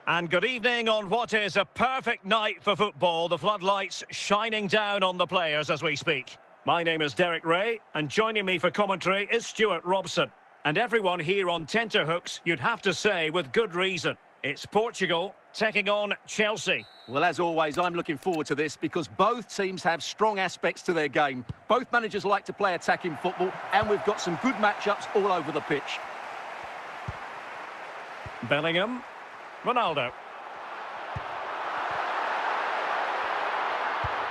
And good evening on what is a perfect night for football. The floodlights shining down on the players as we speak. My name is Derek Ray, and joining me for commentary is Stuart Robson. And everyone here on tenterhooks, you'd have to say with good reason. It's Portugal taking on Chelsea. Well, as always, I'm looking forward to this because both teams have strong aspects to their game. Both managers like to play attacking football, and we've got some good matchups all over the pitch. Bellingham. Ronaldo.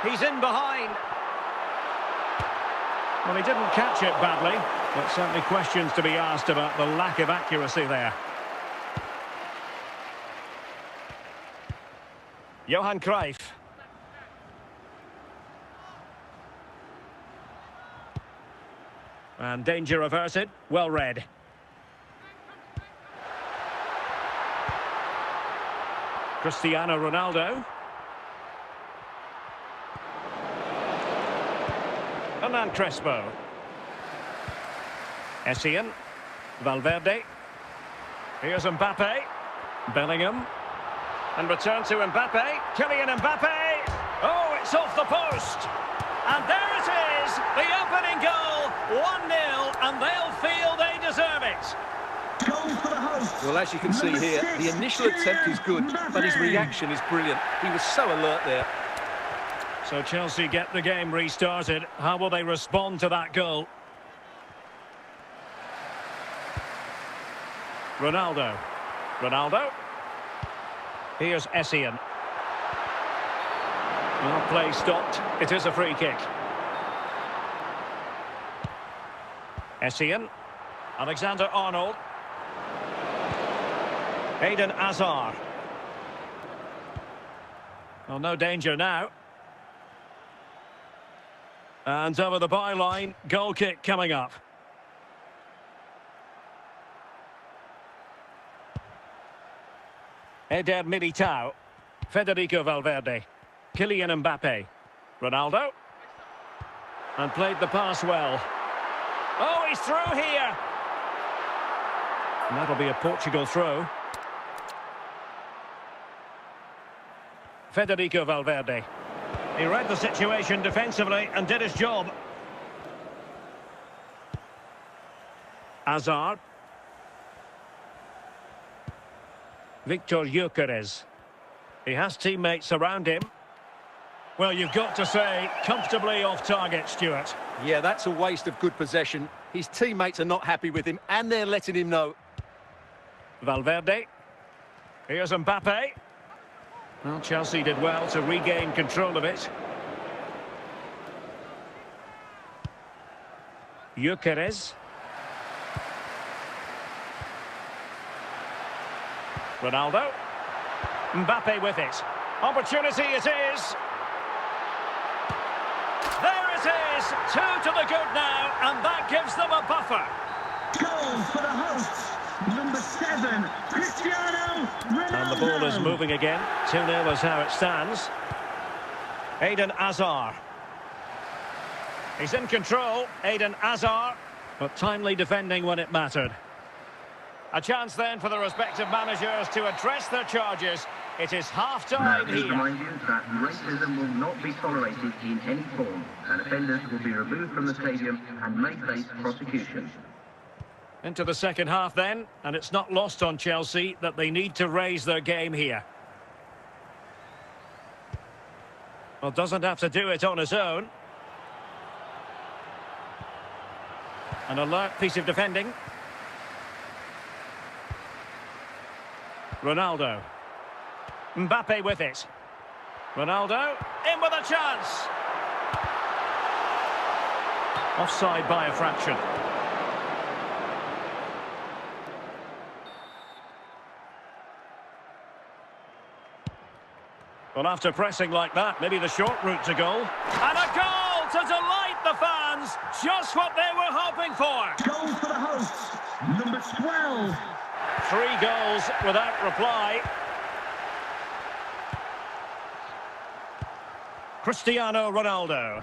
He's in behind. Well, he didn't catch it badly, but certainly questions to be asked about the lack of accuracy there. Johan Cruyff. And danger averted. Well read. Cristiano Ronaldo. Hernan Crespo. Essien. Valverde. Here's Mbappe. Bellingham. And return to Mbappe. Kylian Mbappe. Oh, it's off the post. And there it is. The opening goal. 1-0, and they'll feel they deserve it. Well, as you can see here, the initial attempt is good, but his reaction is brilliant. He was so alert there. So Chelsea get the game restarted. How will they respond to that goal? Ronaldo. Ronaldo. Here's Essien. Well, play stopped. It is a free kick. Essien. Alexander-Arnold. Eden Hazard. Well, no danger now. And over the byline, goal kick coming up. Eder Militao. Federico Valverde. Kylian Mbappe. Ronaldo. And played the pass well. Oh, he's through here. And that'll be a Portugal throw. Federico Valverde. He read the situation defensively and did his job. Hazard. Victor Gyökeres. He has teammates around him. Well, you've got to say, comfortably off target, Stuart. Yeah, that's a waste of good possession. His teammates are not happy with him, and they're letting him know. Valverde. Here's Mbappe. Well, Chelsea did well to regain control of it. Gyökeres. Ronaldo. Mbappe with it. Opportunity it is. There it is. 2 to the good now, and that gives them a buffer. Goal for the hosts. Number 7, Cristiano Ronaldo. And the ball is moving again. 2-0 is how it stands. Eden Hazard. He's in control, Eden Hazard, but timely defending when it mattered. A chance then for the respective managers to address their charges. It is half-time here. Remind you that racism will not be tolerated in any form, and offenders will be removed from the stadium and may face prosecution. Into the second half then, and it's not lost on Chelsea that they need to raise their game here. Well, doesn't have to do it on his own. An alert piece of defending. Ronaldo. Mbappe with it. Ronaldo, in with a chance. Offside by a fraction. Well, after pressing like that, maybe the short route to goal. And a goal to delight the fans. Just what they were hoping for. Goal for the hosts. Number 12. 3 goals without reply. Cristiano Ronaldo.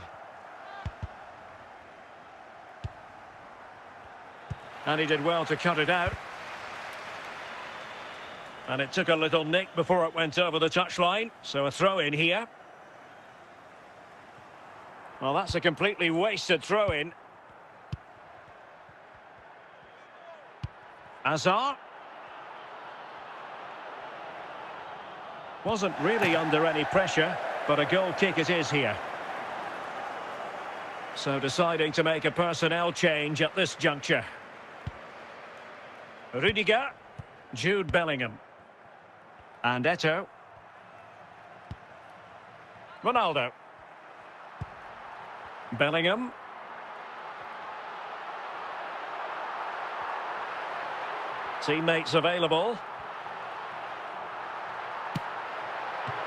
And he did well to cut it out. And it took a little nick before it went over the touchline. So a throw in here. Well, that's a completely wasted throw in. Hazard. Wasn't really under any pressure, but a goal kick it is here. So deciding to make a personnel change at this juncture. Rudiger, Jude Bellingham. And Eto'o. Ronaldo. Bellingham. Teammates available.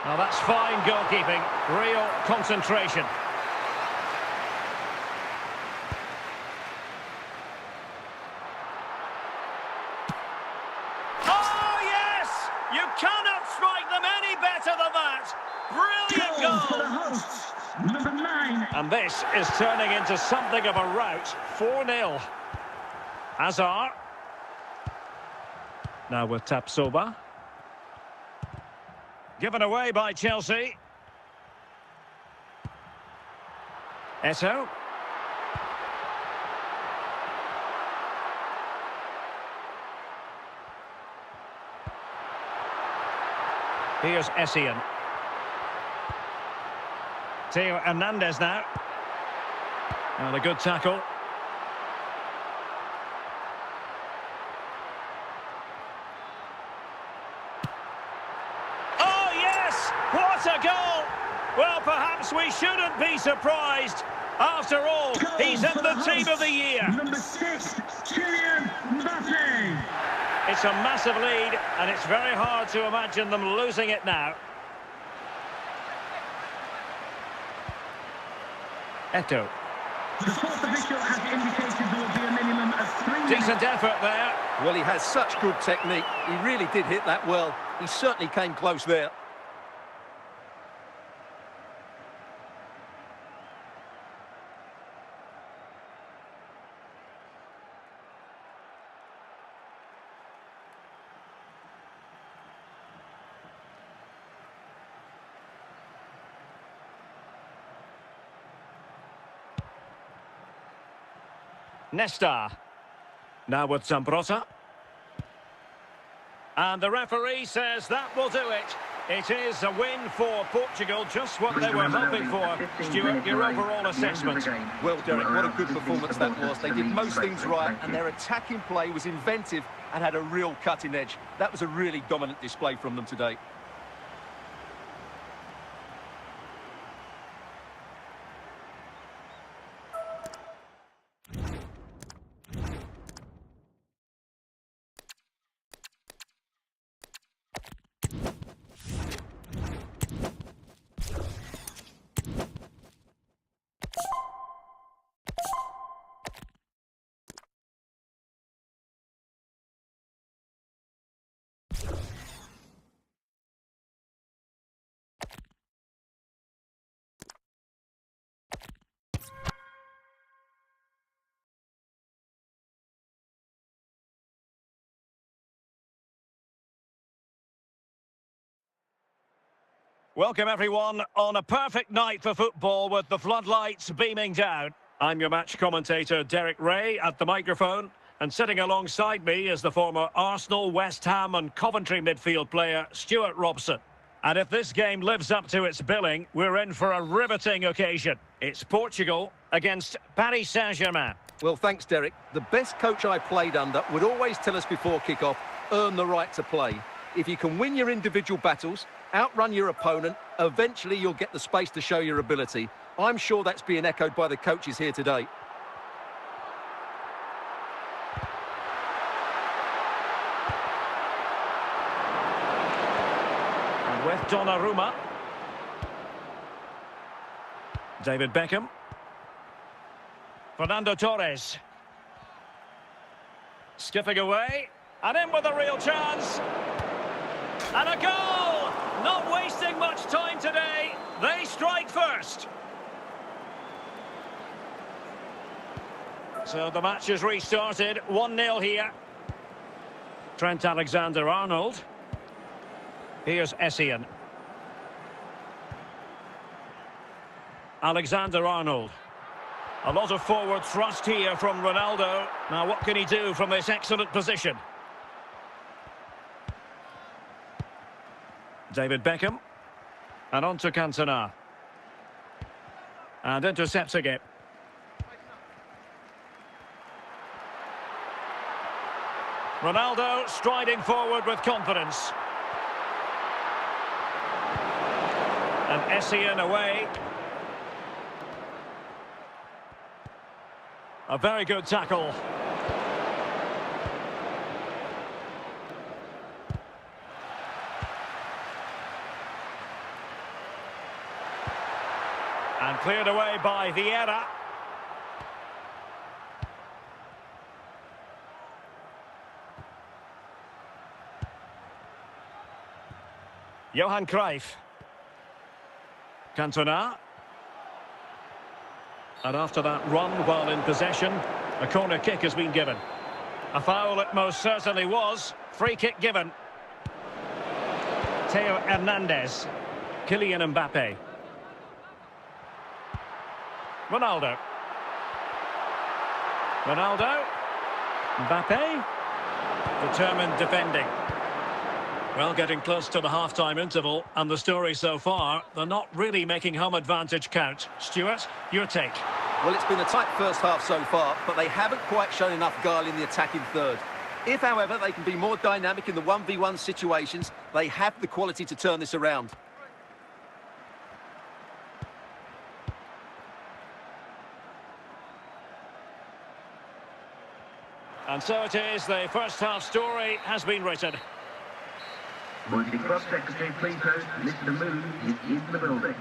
Now that's fine goalkeeping, real concentration. Oh yes! You cannot strike them any better than that. Brilliant Goal for the goal! hosts, number 9. And this is turning into something of a rout. 4-0. Hazard. Now with Tapsoba. Given away by Chelsea. Eto'o. Here's Essien. Theo Hernandez now. And a good tackle. Oh, yes! What a goal! Well, perhaps we shouldn't be surprised. After all, he's in the team of the year. Number 6, Kylian Mbappe. It's a massive lead, and it's very hard to imagine them losing it now. Eto'o. The fourth official has indicated there will be a minimum of 3 minutes. Decent effort there. Well, he has such good technique. He really did hit that well. He certainly came close there. Nesta. Now with Zambrotta. And the referee says that will do it. It is a win for Portugal, just what they were hoping for. Stuart, your overall assessment. Well, Derek, what a good performance that was. They did most things right, and their attacking play was inventive and had a real cutting edge. That was a really dominant display from them today. Welcome everyone on a perfect night for football with the floodlights beaming down. I'm your match commentator Derek Ray at the microphone, and sitting alongside me is the former Arsenal, West Ham and Coventry midfield player Stuart Robson. And if this game lives up to its billing, we're in for a riveting occasion. It's Portugal against Paris Saint-Germain. Well, thanks, Derek. The best coach I played under would always tell us before kick-off, earn the right to play. If you can win your individual battles, outrun your opponent, eventually you'll get the space to show your ability. I'm sure that's being echoed by the coaches here today. And with Donnarumma. David Beckham. Fernando Torres. Skipping away. And in with a real chance. And a goal! Not wasting much time today. They strike first. So the match has restarted. 1-0 here. Trent Alexander-Arnold. Here's Essien. Alexander-Arnold. A lot of forward thrust here from Ronaldo. Now what can he do from this excellent position? David Beckham. And on to Cantona. And intercepting it. Ronaldo striding forward with confidence. And Essien away. A very good tackle. And cleared away by Vieira. Johan Cruyff. Cantona. And after that run while in possession, a corner kick has been given. A foul it most certainly was. Free kick given. Theo Hernandez. Kylian Mbappe. Ronaldo. Ronaldo. Mbappe. Determined defending. Well, getting close to the half-time interval, and the story so far, they're not really making home advantage count. Stuart, your take? Well, it's been a tight first half so far, but they haven't quite shown enough guile in the attacking third. If, however, they can be more dynamic in the 1v1 situations, they have the quality to turn this around. And so it is, the first half story has been written. Would the Cross Secretary please note Mr. Moon is in the building.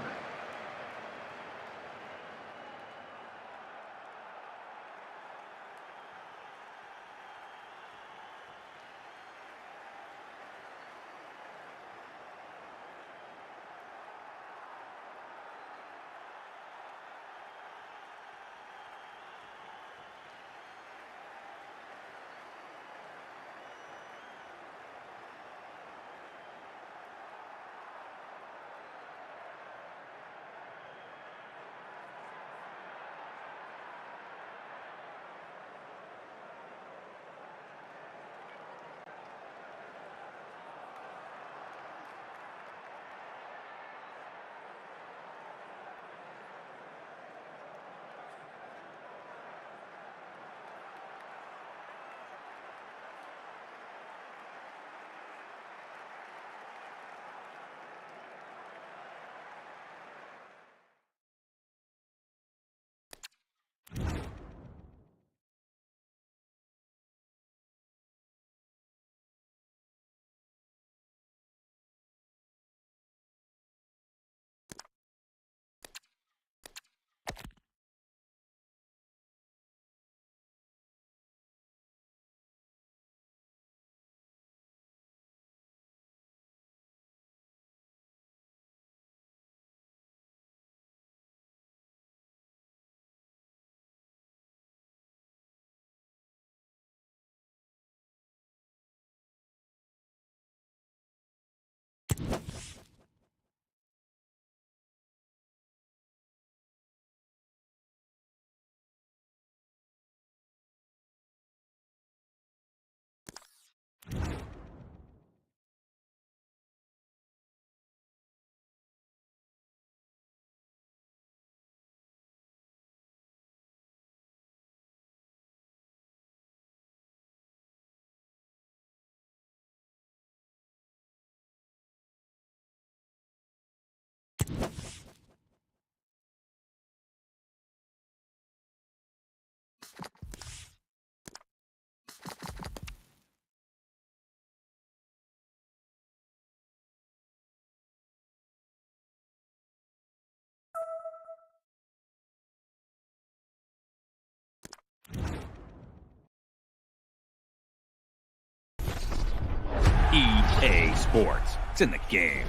EA Sports. It's in the game.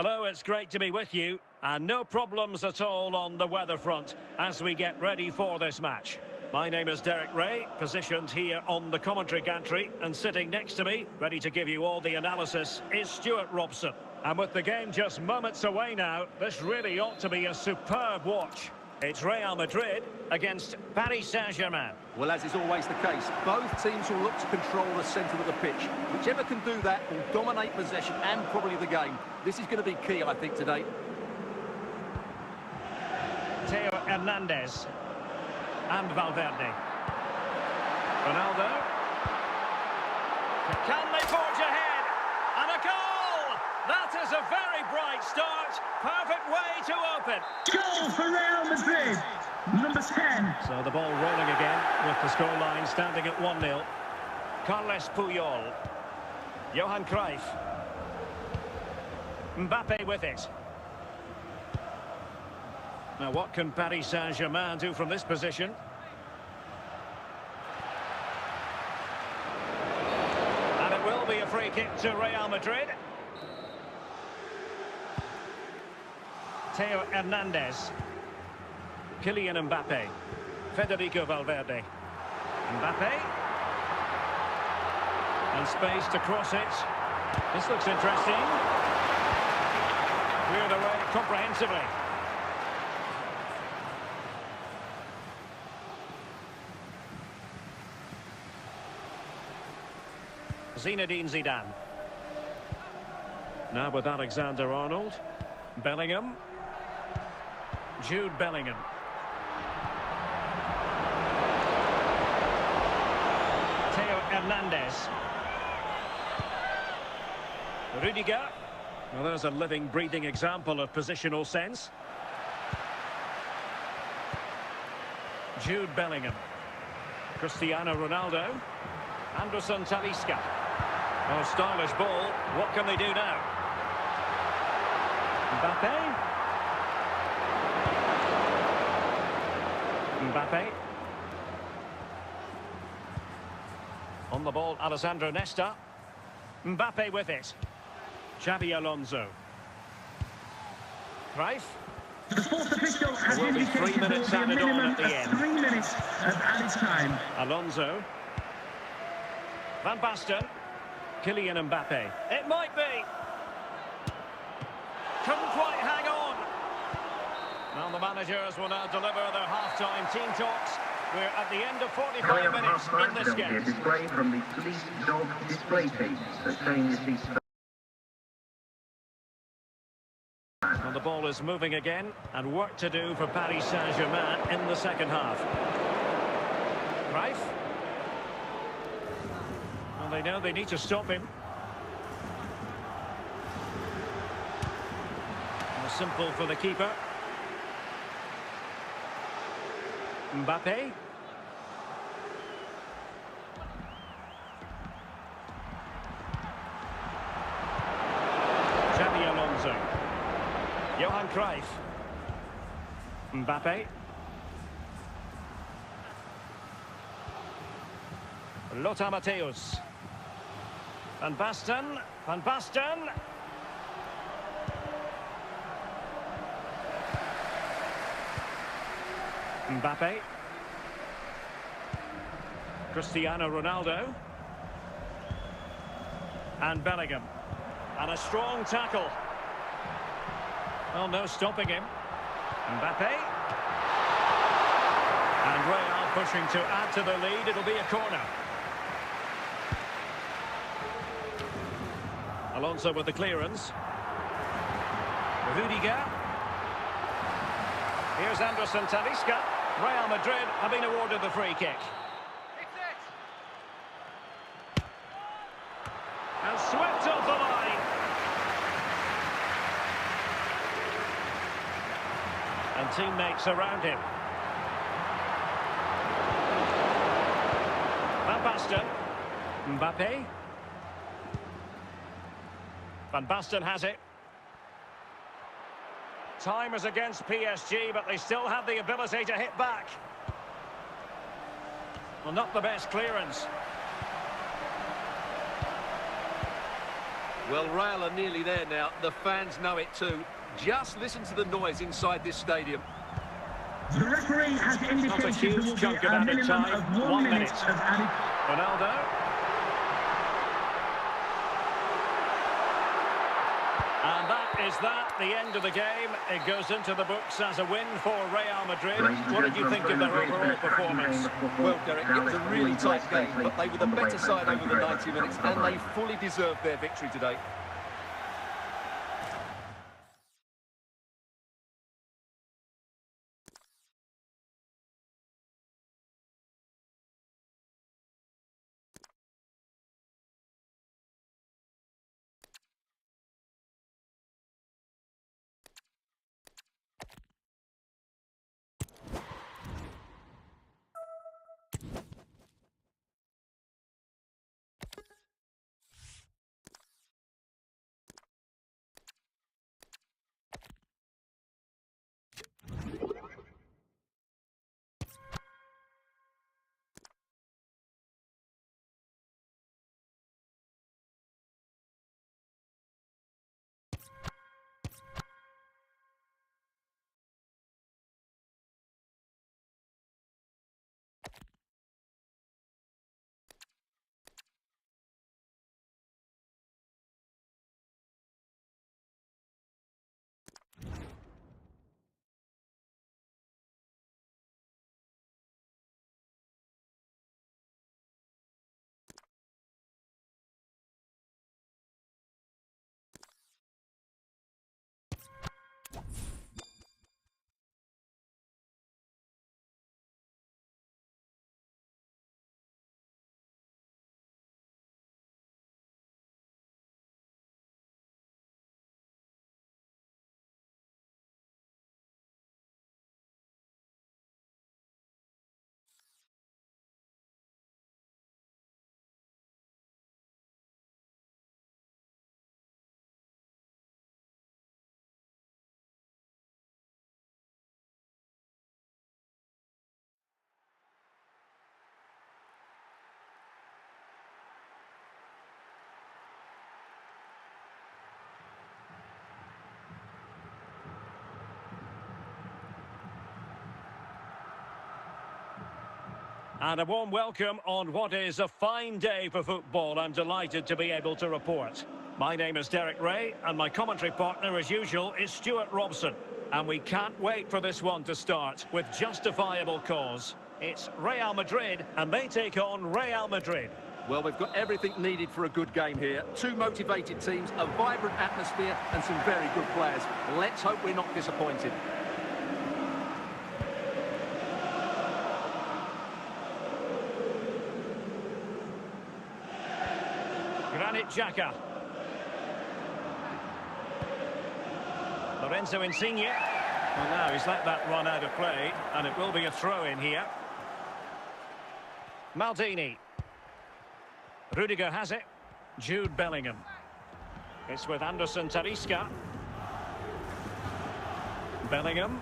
Hello, it's great to be with you. And no problems at all on the weather front as we get ready for this match. My name is Derek Ray, positioned here on the commentary gantry, and sitting next to me, ready to give you all the analysis, is Stuart Robson. And with the game just moments away now, this really ought to be a superb watch. It's Real Madrid against Paris Saint-Germain. Well, as is always the case, both teams will look to control the centre of the pitch. Whichever can do that will dominate possession and probably the game. This is going to be key, I think, today. Theo Hernandez and Valverde. Ronaldo. Can they forge ahead? And a goal! That is a very bright start. Perfect way to open. Goal for Real Madrid, number 10. So the ball rolling again with the scoreline standing at 1-0. Carles Puyol. Johan Cruyff. Mbappe with it. Now what can Paris Saint-Germain do from this position? And it will be a free kick to Real Madrid. Theo Hernandez. Kylian Mbappe. Federico Valverde. Mbappe. And space to cross it. This looks interesting. Cleared away comprehensively. Zinedine Zidane. Now with Alexander-Arnold. Bellingham. Jude Bellingham. Theo Hernandez. Rudiger. Well, there's a living, breathing example of positional sense. Jude Bellingham. Cristiano Ronaldo. Anderson Talisca. Oh, stylish ball. What can they do now? Mbappe. Mbappe. On the ball, Alessandro Nesta. Mbappe with it. Xabi Alonso. Cruyff. The fourth official has There will be 3 indicated minutes there will be added a on minimum at the of end. 3 minutes of added time. Alonso. Van Basten. Kylian Mbappe. It might be. Couldn't quite hang on. Well, the managers will now deliver their half-time team talks. We're at the end of 45 minutes in this There will be a game. display from the police dog display team. So staying your seats. And the ball is moving again, and work to do for Paris Saint-Germain in the second half. Cruyff. Well, they know they need to stop him. And simple for the keeper. Mbappe. Xabi Alonso. Johan Cruyff. Mbappe. Lothar Matthäus. Van Basten. Van Basten. Mbappe. Cristiano Ronaldo. And Bellingham. And a strong tackle. Well, no stopping him. Mbappe. And Real pushing to add to the lead. It'll be a corner. Alonso with the clearance. Rudiger. Here's Anderson Talisca. Real Madrid have been awarded the free kick. And swept off the line. And teammates around him. Van Basten. Mbappe. Van Basten has it. Time is against PSG, but they still have the ability to hit back. Well, not the best clearance. Well, Real are nearly there now. The fans know it too. Just listen to the noise inside this stadium. The referee has indicated Not a there will huge be chunk a of added minimum time. of 1 1 minute minute. of added. Ronaldo. And that is that, the end of the game. It goes into the books as a win for Real Madrid. What did you think of their overall performance? Well, Derek, it was a really tight game, but they were the better side over the 90 minutes, and they fully deserved their victory today. And a warm welcome on what is a fine day for football. I'm delighted to be able to report. My name is Derek Ray, and my commentary partner, as usual, is Stuart Robson. And we can't wait for this one to start with justifiable cause. It's Real Madrid, and they take on Real Madrid. Well, we've got everything needed for a good game here. Two motivated teams, a vibrant atmosphere, and some very good players. Let's hope we're not disappointed. Granit Xhaka. Lorenzo Insigne. Well, now he's let that run out of play, and it will be a throw-in here. Maldini. Rudiger has it. Jude Bellingham. It's with Anderson Talisca. Bellingham.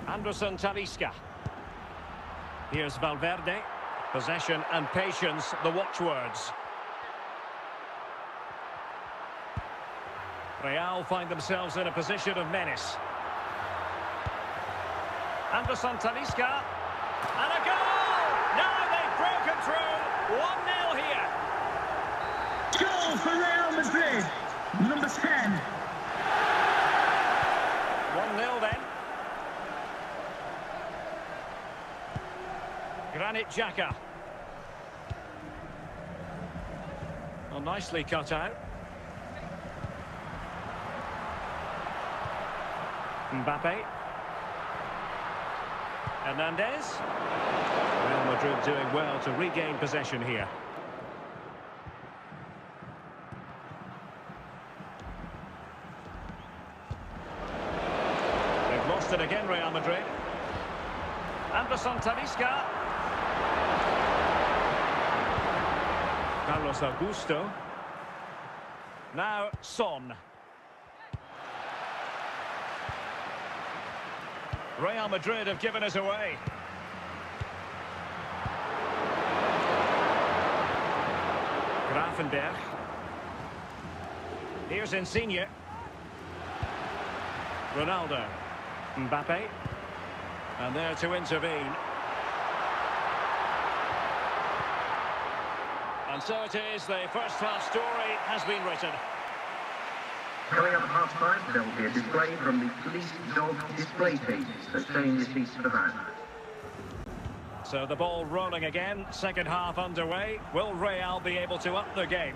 Anderson Talisca. Here's Valverde. Possession and patience, the watchwords. Real find themselves in a position of menace. Anderson Talisca. And a goal! Now they've broken through. 1-0 here. Goal for Real Madrid, number 10. 1-0 then. Granit Xhaka. Well, nicely cut out. Mbappe. Hernandez. Real Madrid doing well to regain possession here. They've lost it again, Real Madrid. Anderson Talisca. Carlos Augusto. Now Son. Real Madrid have given us away. Effenberg. Here's Insigne. Ronaldo. Mbappe. And there to intervene. And so it is, the first half story has been written. Coming up at half-time, there will be a display from the police dog display team, so stay in your seats for that. So the ball rolling again, second half underway. Will Real be able to up the game?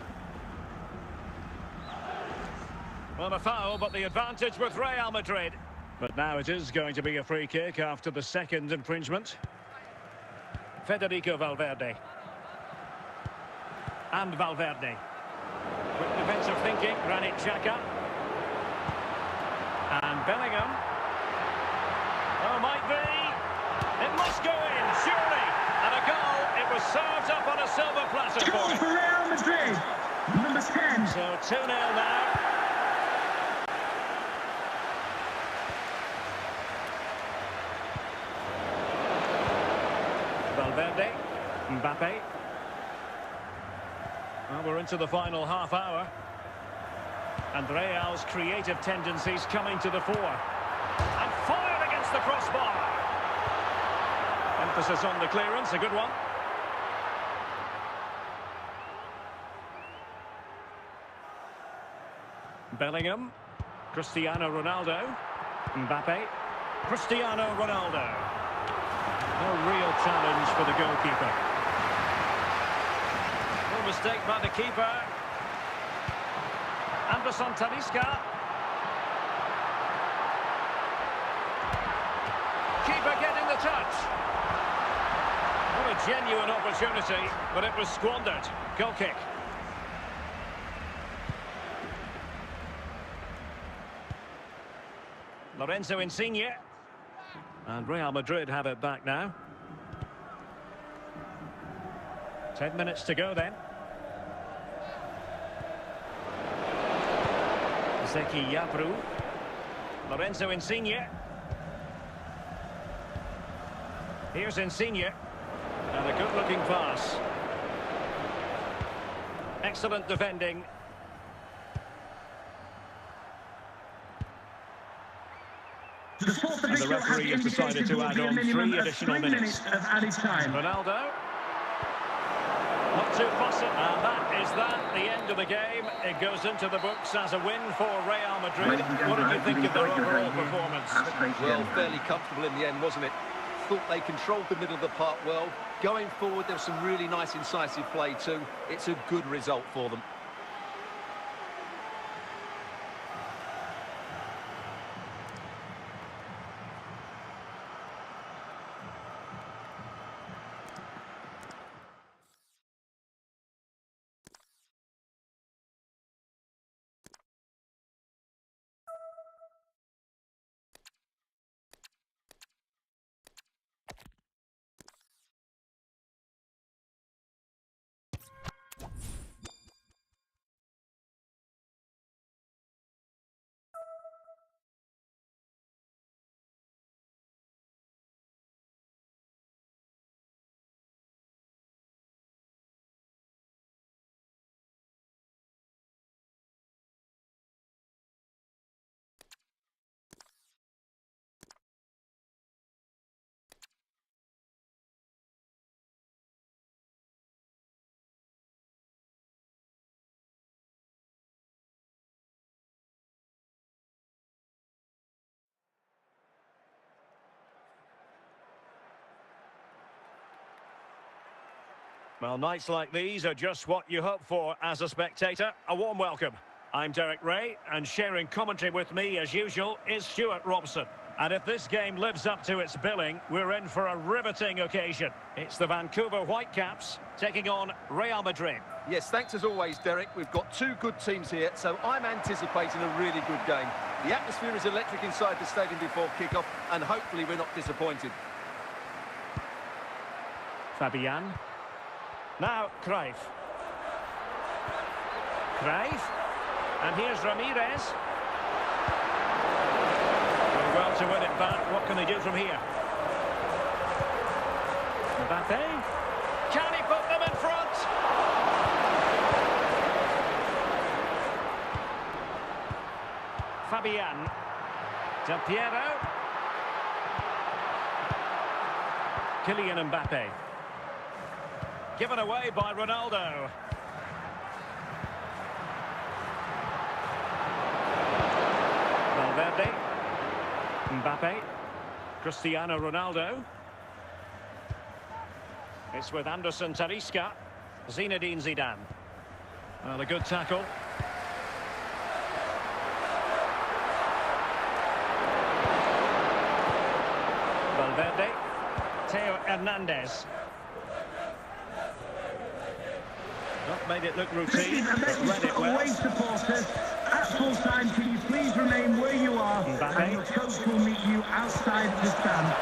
Well, a foul, but the advantage with Real Madrid. But now it is going to be a free kick after the second infringement. Federico Valverde. And Valverde. Quick defensive thinking, Granit Xhaka. And Bellingham. Oh, might be. It must go in, surely. And a goal. It was served up on a silver platter Goal for for him. Real Madrid, number 10. So 2-0 now. Valverde. Mbappe. Well, we're into the final half hour. And Real's creative tendencies coming to the fore. And fired against the crossbar. Emphasis on the clearance, a good one. Bellingham. Cristiano Ronaldo. Mbappe. Cristiano Ronaldo. No real challenge for the goalkeeper. No mistake by the keeper. Anderson Talisca. Keeper getting the touch. What a genuine opportunity, but it was squandered. Goal kick. Lorenzo Insigne. And Real Madrid have it back now. 10 minutes to go then. Zeki Yabru. Lorenzo Insigne. Here's Insigne. And a good-looking pass. Excellent defending. And the referee has decided to add on 3 additional minutes. Of added time. Ronaldo. Not too fussy. And that is that. The end of the game. It goes into the books as a win for Real Madrid. What did you think of their overall performance? Well, fairly comfortable in the end, wasn't it? Thought they controlled the middle of the park well. Going forward, there was some really nice incisive play too. It's a good result for them. Well, nights like these are just what you hope for as a spectator. A warm welcome. I'm Derek Ray, and sharing commentary with me, as usual, is Stuart Robson. And if this game lives up to its billing, we're in for a riveting occasion. It's the Vancouver Whitecaps taking on Real Madrid. Yes, thanks as always, Derek. We've got 2 good teams here, so I'm anticipating a really good game. The atmosphere is electric inside the stadium before kick-off, and hopefully we're not disappointed. Fabian. Now, Cruyff. And here's Ramirez. Doing well to win it back. What can they do from here? Mbappe. Can he put them in front? Fabian. Del Piero. Kylian Mbappe. Given away by Ronaldo. Valverde. Mbappe. Cristiano Ronaldo. It's with Anderson Talisca. Zinedine Zidane. Well, a good tackle. Valverde. Theo Hernandez. Not made it look This routine, is a but message read it for well. away supporters. At full time, can you please remain where you are, Mbappe. and your coach will meet you outside the stand.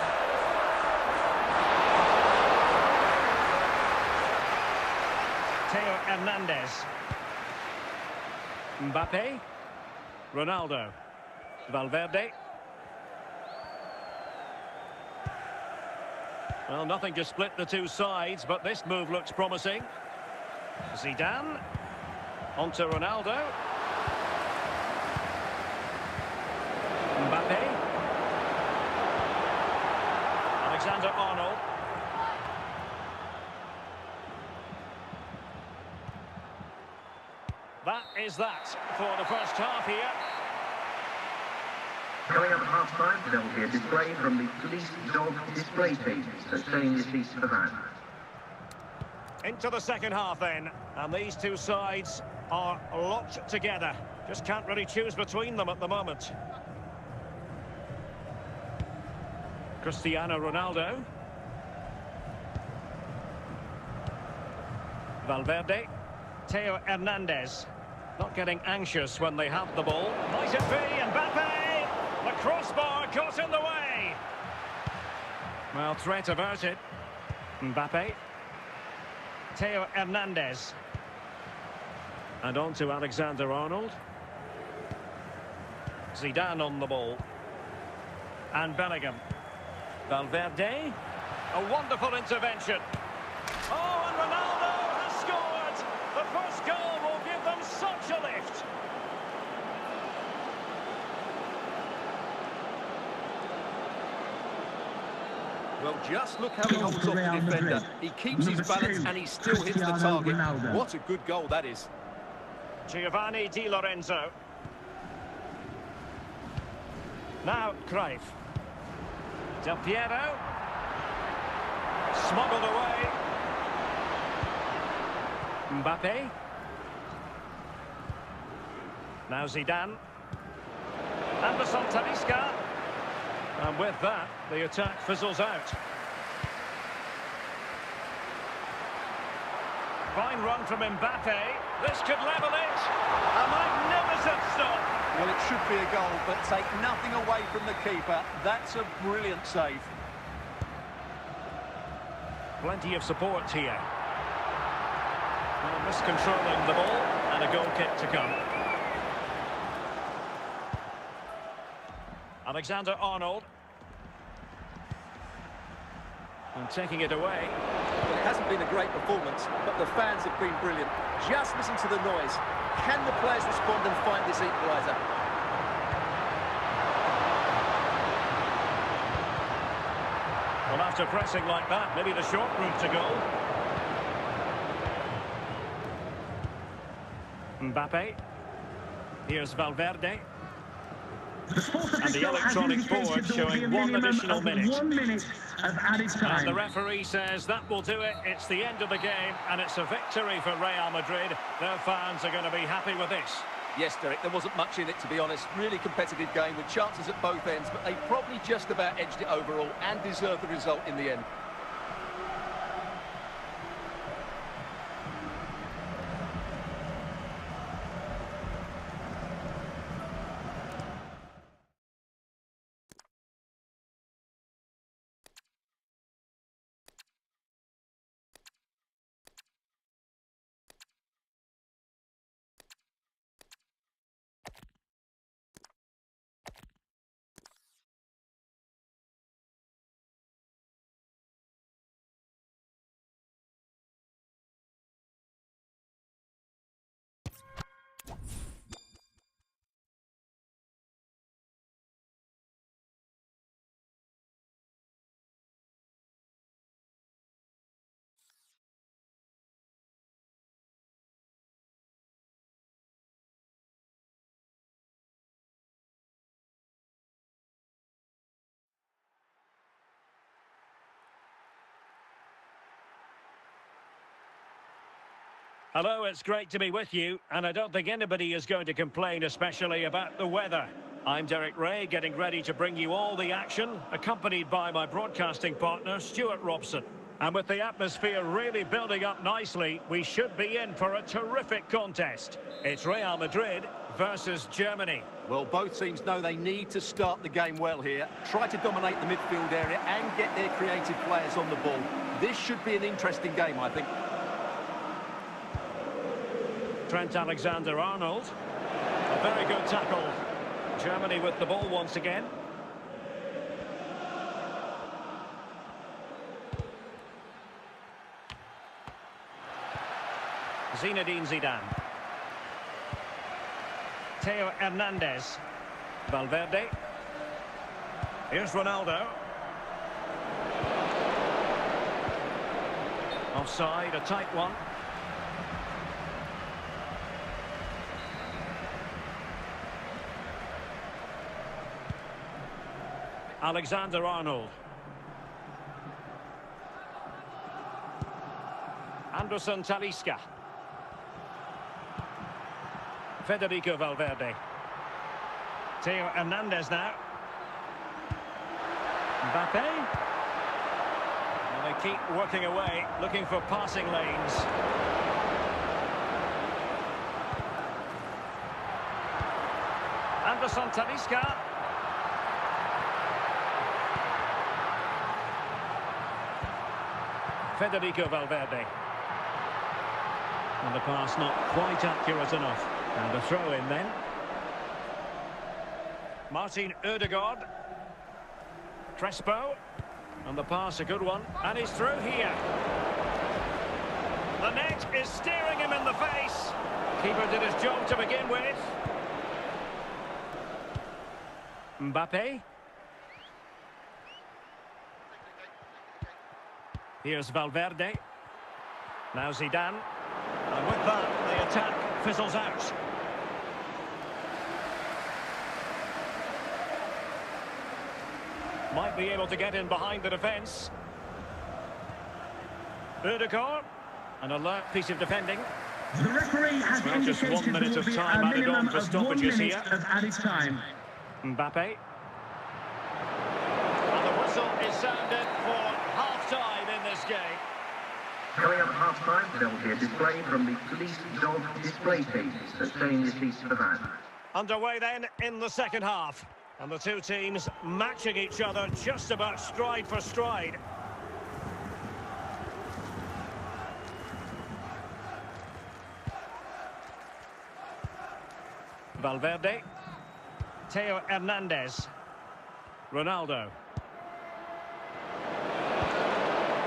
Theo Hernandez. Mbappe. Ronaldo. Valverde. Well, nothing to split the two sides, but this move looks promising. Zidane. Onto Ronaldo. Mbappe. Alexander-Arnold. That is that for the first half here. Coming up at half-time, there will be a display from the police dog display team, so stay in your seats for that. Into the second half then, and these two sides are locked together. Just can't really choose between them at the moment. Cristiano Ronaldo. Valverde. Theo Hernandez. Not getting anxious when they have the ball. Might it be Mbappe? The crossbar got in the way. Well, threat averted. Mbappe. Theo Hernandez. And on to Alexander-Arnold. Zidane on the ball. And Bellingham. Valverde. A wonderful intervention. Oh, and Ronaldo has scored! The first goal will give them such a lift. Well, just look how he Goal holds for off the Real defender. Madrid. He keeps his Number balance 2, and he still hits the Cristiano target. Ronaldo. What a good goal that is. Giovanni Di Lorenzo. Now, Cruyff. Del Piero. Smuggled away. Mbappe. Now Zidane. Anderson Talisca. And with that, the attack fizzles out. Fine run from Mbappe. This could level it. A magnificent stop. Well, it should be a goal, but take nothing away from the keeper. That's a brilliant save. Plenty of support here. Well, miscontrolling the ball, and a goal kick to come. Alexander-Arnold. And taking it away. Well, it hasn't been a great performance, but the fans have been brilliant. Just listen to the noise. Can the players respond and find this equaliser? Well, after pressing like that, maybe the short route to goal. Mbappe. Here's Valverde. And the electronic board showing one additional minute. 1 minute of added time. And the referee says that will do it. It's the end of the game, and it's a victory for Real Madrid. Their fans are going to be happy with this. Yes, Derek, there wasn't much in it, to be honest. Really competitive game with chances at both ends, but they probably just about edged it overall and deserved the result in the end. Hello, it's great to be with you, and I don't think anybody is going to complain, especially about the weather. I'm Derek Ray, getting ready to bring you all the action, accompanied by my broadcasting partner, Stuart Robson. And with the atmosphere really building up nicely, we should be in for a terrific contest. It's Real Madrid versus Germany. Well, both teams know they need to start the game well here. Try to dominate the midfield area and get their creative players on the ball. This should be an interesting game, I think. Trent Alexander-Arnold. A very good tackle. Germany with the ball once again. Zinedine Zidane. Theo Hernandez. Valverde. Here's Ronaldo. Offside, a tight one. Alexander-Arnold. Anderson Talisca. Federico Valverde. Theo Hernandez now. Mbappe. And they keep working away, looking for passing lanes. Anderson Talisca. Federico Valverde. And the pass not quite accurate enough. And a throw in then. Martin Ødegaard. Crespo. And the pass a good one. And he's through here. The net is staring him in the face. Keeper did his job to begin with. Mbappe. Here's Valverde. Now Zidane. And with that, the attack fizzles out. Might be able to get in behind the defence. Ødegaard. An alert piece of defending. The referee has Well, just indicated 1 minute there of will be time a added on minimum for of 1 stoppages minute here. of added time. Mbappe. And the whistle is sounded for half-time in this game. Coming up at half-time, there will be a display from the police dog display team, so stay in your seats for that. Underway then in the second half. And the two teams matching each other just about stride for stride. Valverde. Theo Hernandez. Ronaldo.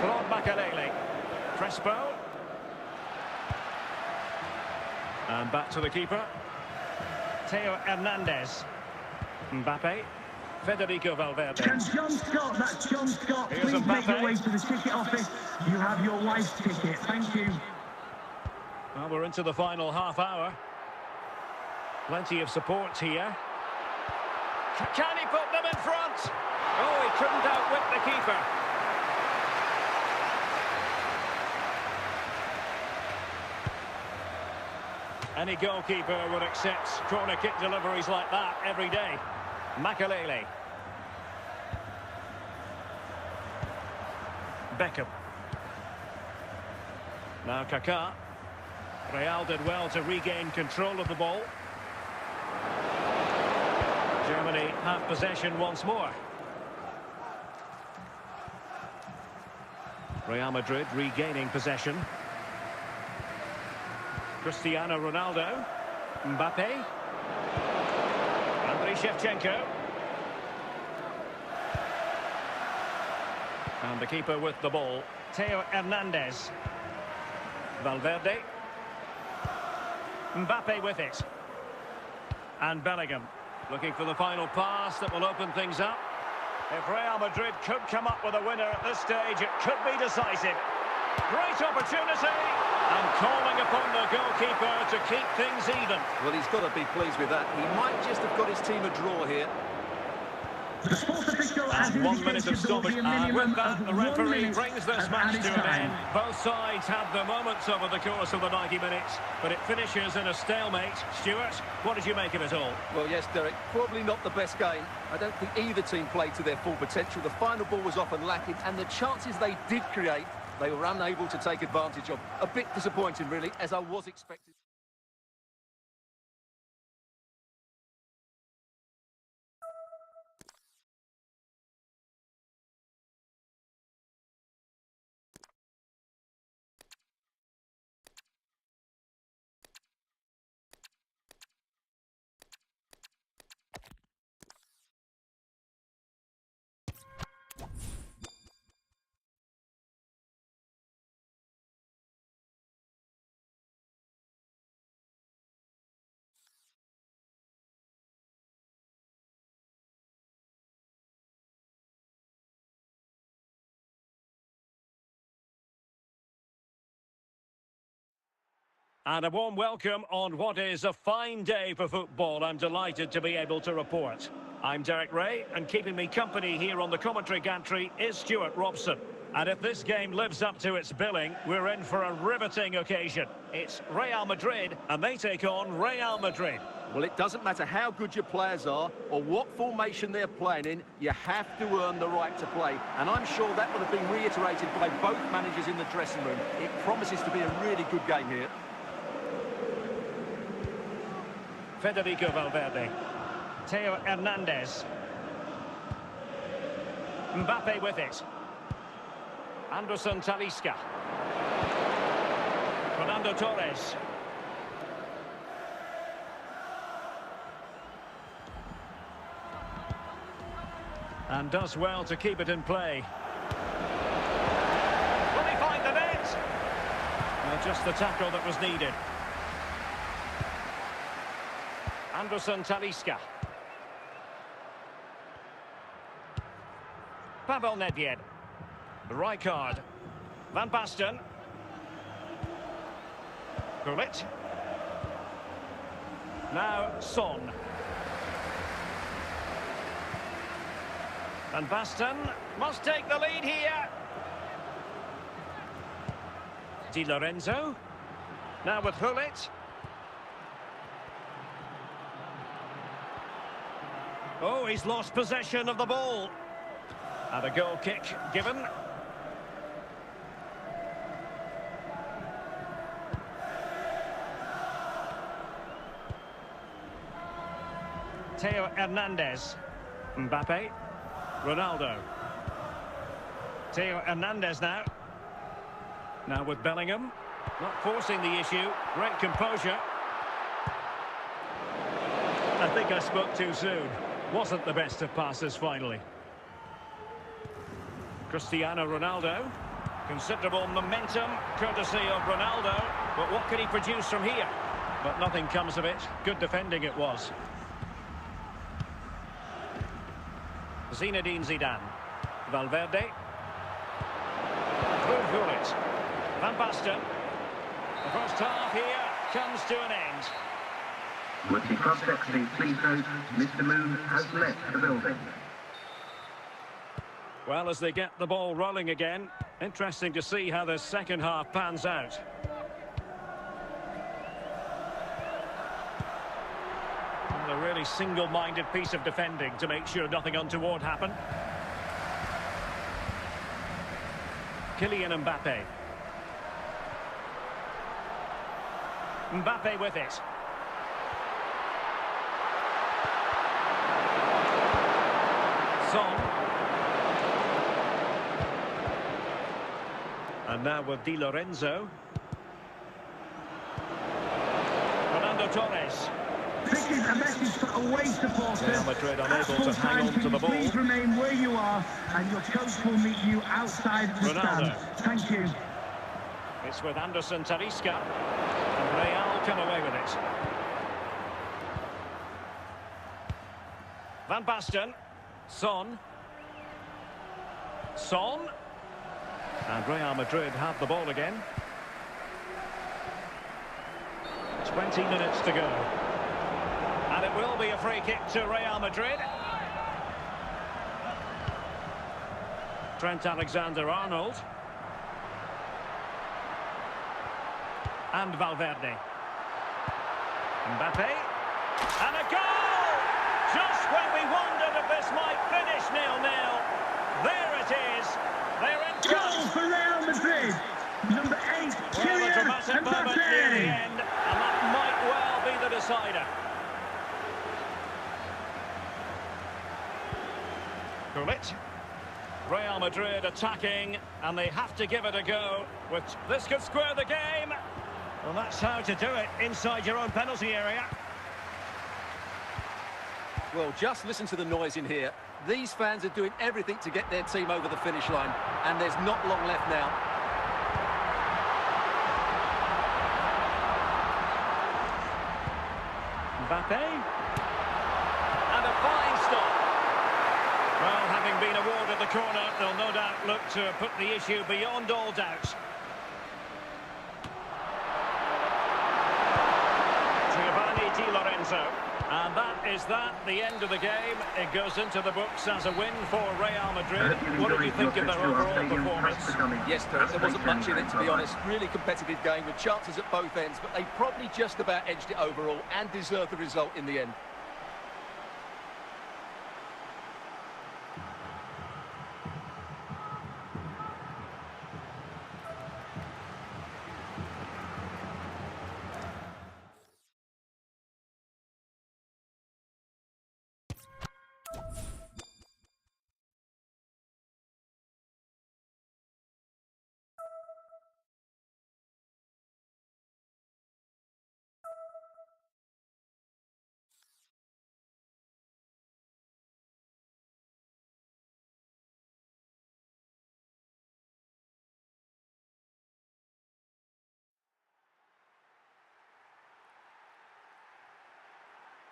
Claude Makelele. Crespo. And back to the keeper. Theo Hernandez. Mbappe. Federico Valverde. Can John Scott, that's John Scott, Here's please make your Mbappe. way to the ticket office. You have your wife's ticket. Thank you. Well, we're into the final half hour. Plenty of support here. Can he put them in front? Oh, he couldn't outwit the keeper. Any goalkeeper would accept corner kick deliveries like that every day. Makelele. Beckham. Now Kaká. Real did well to regain control of the ball. Germany have possession once more. Real Madrid regaining possession. Cristiano Ronaldo. Mbappe. Andriy Shevchenko. And the keeper with the ball. Theo Hernandez. Valverde. Mbappe with it. And Bellingham. Looking for the final pass that will open things up. If Real Madrid could come up with a winner at this stage, it could be decisive. Great opportunity, and calling upon the goalkeeper to keep things even. Well, he's got to be pleased with that. He might just have got his team a draw here. The sports official has And 1 minute indicated of there will stoppage. be a And minimum with that, of the 1 referee minute brings this of match added to an time. end. Both sides have their moments over the course of the 90 minutes, but it finishes in a stalemate. Stuart, what did you make of it all? Well, yes, Derek, probably not the best game. I don't think either team played to their full potential. The final ball was often lacking, and the chances they did create, they were unable to take advantage of. A bit disappointing, really, as I was expecting. And a warm welcome on what is a fine day for football. I'm delighted to be able to report. I'm Derek Ray, and keeping me company here on the commentary gantry is Stuart Robson. And if this game lives up to its billing, we're in for a riveting occasion. It's Real Madrid, and they take on Real Madrid. Well, it doesn't matter how good your players are or what formation they're playing in, you have to earn the right to play. And I'm sure that will have been reiterated by both managers in the dressing room. It promises to be a really good game here. Federico Valverde. Theo Hernandez. Mbappe with it. Anderson Talisca. Fernando Torres. And does well to keep it in play. Will he find the net? Well, just the tackle that was needed. Anderson Talisca. Pavel Nedved. Rijkaard. Van Basten. Gullit. Now Son. Van Basten must take the lead here. Di Lorenzo. Now with Gullit. Oh, he's lost possession of the ball. And a goal kick given. Theo Hernandez. Mbappe. Ronaldo. Theo Hernandez now. Now with Bellingham. Not forcing the issue. Great composure. I think I spoke too soon. Wasn't the best of passes finally. Cristiano Ronaldo. Considerable momentum, courtesy of Ronaldo. But what can he produce from here? But nothing comes of it. Good defending it was. Zinedine Zidane. Valverde. Gullit. Van Basten. The first half here comes to an end. Would the cross-section please note, Mr. Moon has left the building. Well, as they get the ball rolling again, interesting to see how the second half pans out. Well, a really single-minded piece of defending to make sure nothing untoward happened. Kylian Mbappe. Mbappe with it. Son. And now with Di Lorenzo. Fernando Torres. This is a message for away supporters. Real Madrid unable to hang on to the ball. Please remain where you are, and your coach will meet you outside the stand. Thank you. It's with Anderson Talisca. And Real come away with it. Van Basten. Son. Son. And Real Madrid have the ball again. 20 minutes to go. And it will be a free kick to Real Madrid. Trent Alexander-Arnold. And Valverde. Mbappe. And a goal! Just when we wondered if this might finish 0-0. There it is. They're in Goal front. for Real Madrid. Number 8, Well, a Kylian dramatic moment near the Mbappe. end, and that might well be the decider. Gullit. Real Madrid attacking, and they have to give it a go. Which this could square the game. Well, that's how to do it inside your own penalty area. Well, just listen to the noise in here. These fans are doing everything to get their team over the finish line, and there's not long left now. Mbappe. And a fine stop. Well, having been awarded the corner, they'll no doubt look to put the issue beyond all doubt. Giovanni Di Lorenzo. And that is the end of the game. It goes into the books as a win for Real Madrid. What do you think of their overall performance? Yes, Derek, there wasn't much in it, to be honest. Really competitive game with chances at both ends, but they probably just about edged it overall and deserved the result in the end.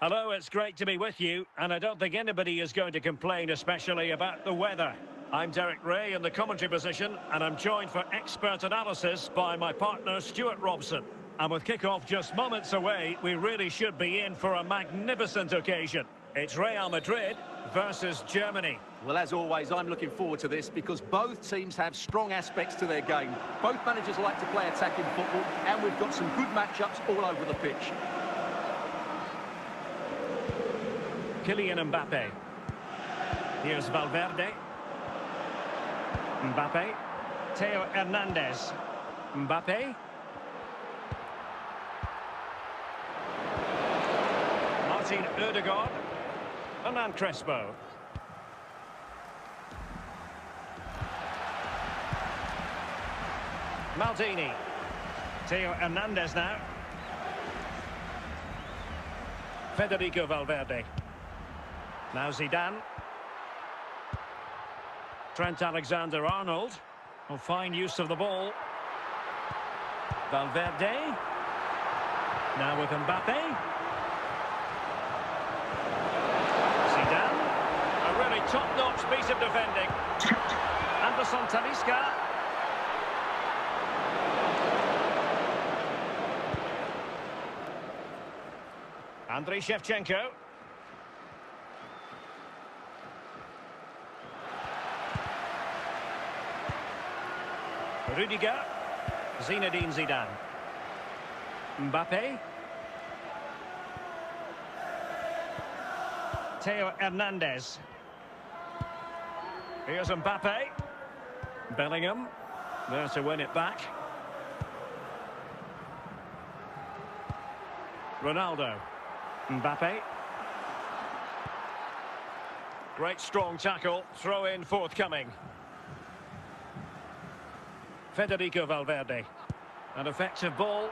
Hello, it's great to be with you, and I don't think anybody is going to complain, especially about the weather. I'm Derek Ray in the commentary position, and I'm joined for expert analysis by my partner, Stuart Robson. And with kick-off just moments away, we really should be in for a magnificent occasion. It's Real Madrid versus Germany. Well, as always, I'm looking forward to this because both teams have strong aspects to their game. Both managers like to play attacking football, and we've got some good matchups all over the pitch. Kylian Mbappe. Here's Valverde. Mbappe. Theo Hernandez. Mbappe. Martin Ødegaard. Hernan Crespo. Maldini. Theo Hernandez now. Federico Valverde. Now Zidane. Trent Alexander-Arnold. Oh, fine use of the ball. Valverde. Now with Mbappe. Zidane. A really top-notch piece of defending. Anderson Talisca. Andriy Shevchenko. Rudiger. Zinedine Zidane. Mbappe. Theo Hernandez. Here's Mbappe. Bellingham. There to win it back. Ronaldo. Mbappe. Great strong tackle. Throw in forthcoming. Federico Valverde. An effective ball.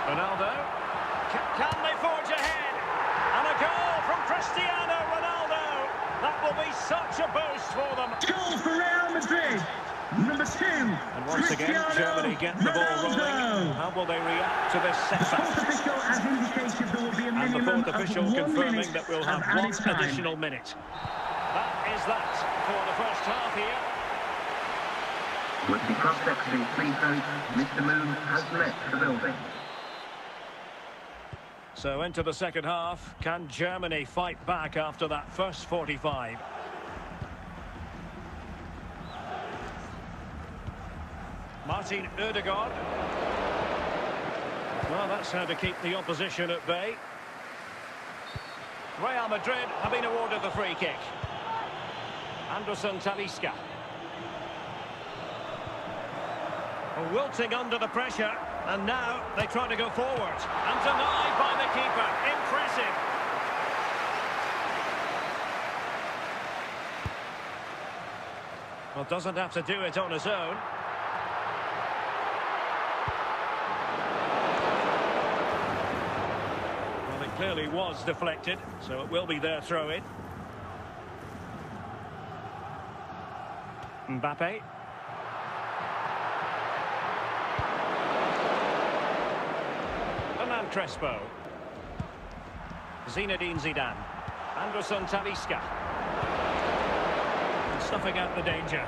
Ronaldo. Can they forge ahead? And a goal from Cristiano Ronaldo. That will be such a boost for them. Goal for Real Madrid. Number 2, And once again, Germany get the ball rolling. How will they react to this setback? Fourth official has indicated there will be a And the minimum fourth of official 1 confirming minute that we'll of have added one time. additional minute. That is that for the first half here. With the cross-sectioning free throw, Mr. Moon has left the building. So into the second half. Can Germany fight back after that first 45? Martin Odegaard. Well, that's how to keep the opposition at bay. Real Madrid have been awarded the free kick. Anderson Talisca. Wilting under the pressure, and now they try to go forward. And denied by the keeper. Impressive. Well, doesn't have to do it on his own. Well, it clearly was deflected, so it will be their throw-in. Mbappe. Crespo. Zinedine Zidane. Anderson Talisca. Snuffing out the danger.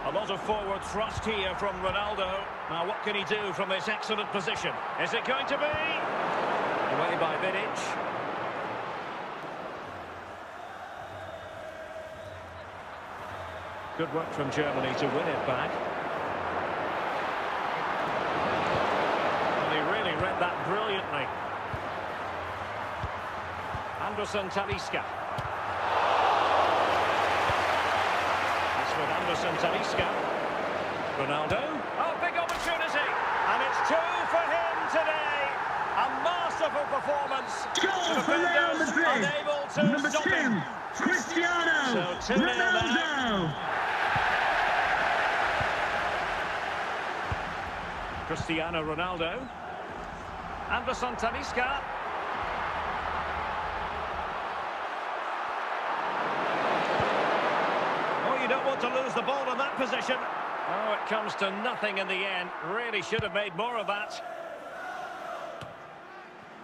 A lot of forward thrust here from Ronaldo. Now what can he do from this excellent position? Is it going to be? Away by Vidic. Good work from Germany to win it back. Read that brilliantly. Anderson Talisca. It's with Anderson Talisca. Ronaldo. Oh, big opportunity. And it's 2 for him today. A masterful performance. Goal for Real Madrid. Unable to Number stop 2, him. Cristiano So 2-0 Ronaldo. now. Cristiano Ronaldo. Anderson Talisca. Oh, you don't want to lose the ball in that position. Oh, it comes to nothing in the end. Really should have made more of that.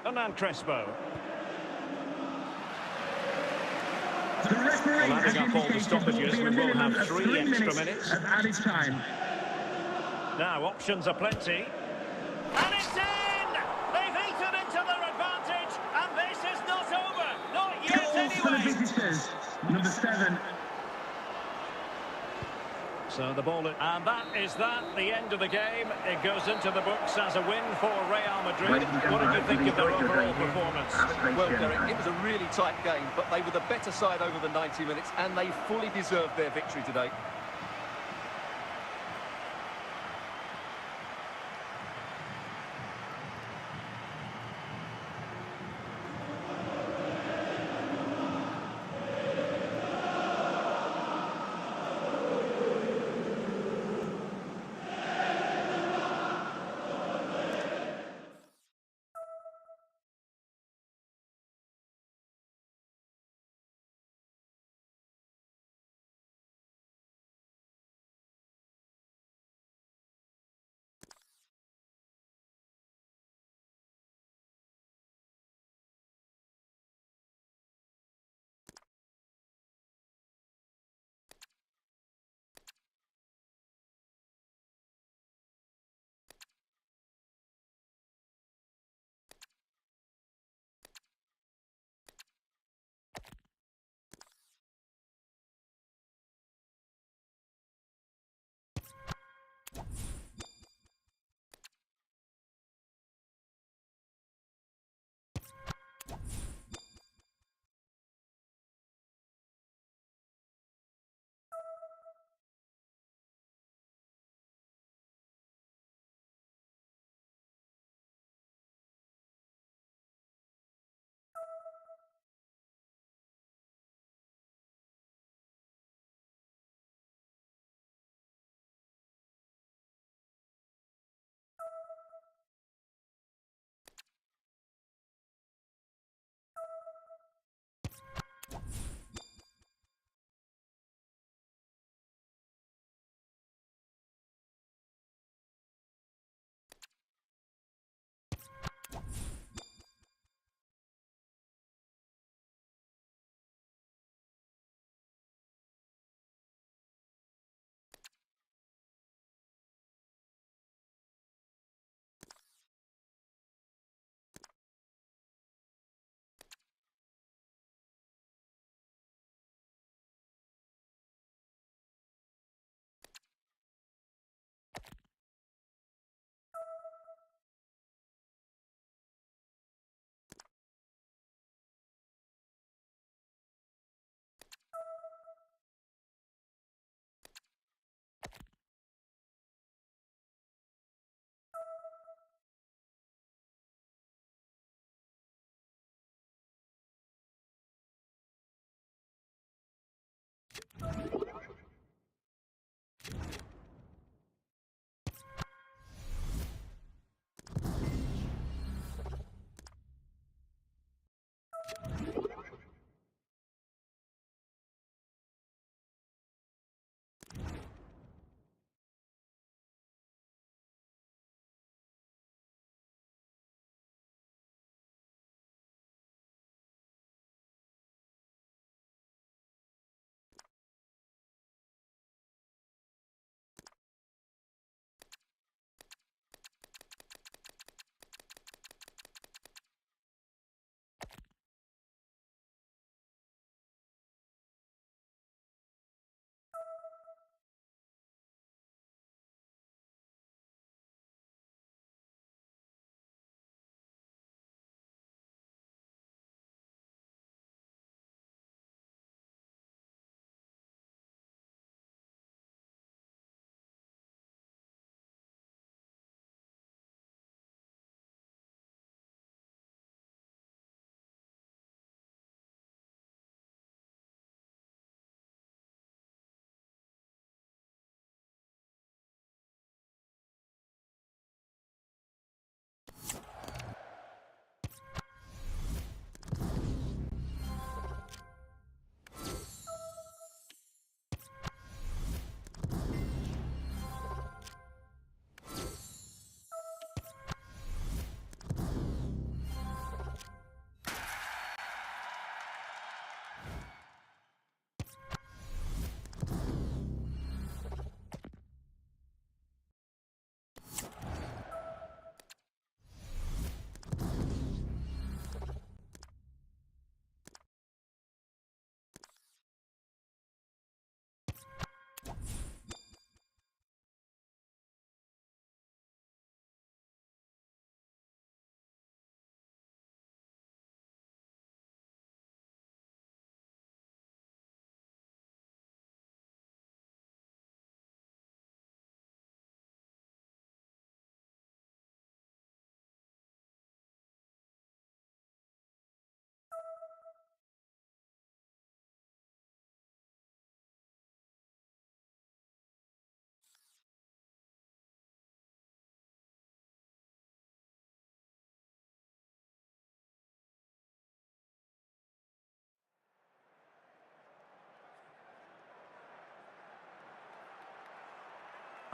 Hernan Crespo. The referee Well, has adding up all the indicated there will stoppages, be a we will minimum have of 3 3 extra minutes minutes. of added time. Now, options are plenty. And it's in! They've eaten into their advantage, and this is not over. Not yet, Goal for the anyway. visitors. Number 7. So the ball, and that is the end of the game. It goes into the books as a win for Real Madrid. What did you think of their overall performance? Well, Derek, it was a really tight game, but they were the better side over the 90 minutes, and they fully deserved their victory today.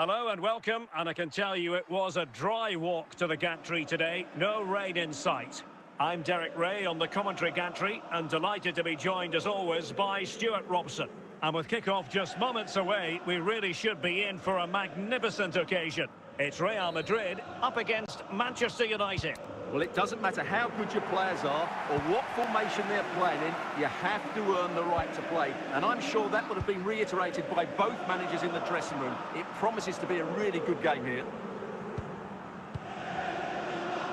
Hello and welcome, and I can tell you it was a dry walk to the gantry today. No rain in sight. I'm Derek Ray on the commentary gantry, and delighted to be joined as always by Stuart Robson. And with kick-off just moments away, we really should be in for a magnificent occasion. It's Real Madrid up against Manchester United. Well, it doesn't matter how good your players are or what formation they're playing in, you have to earn the right to play. And I'm sure that would have been reiterated by both managers in the dressing room. It promises to be a really good game here.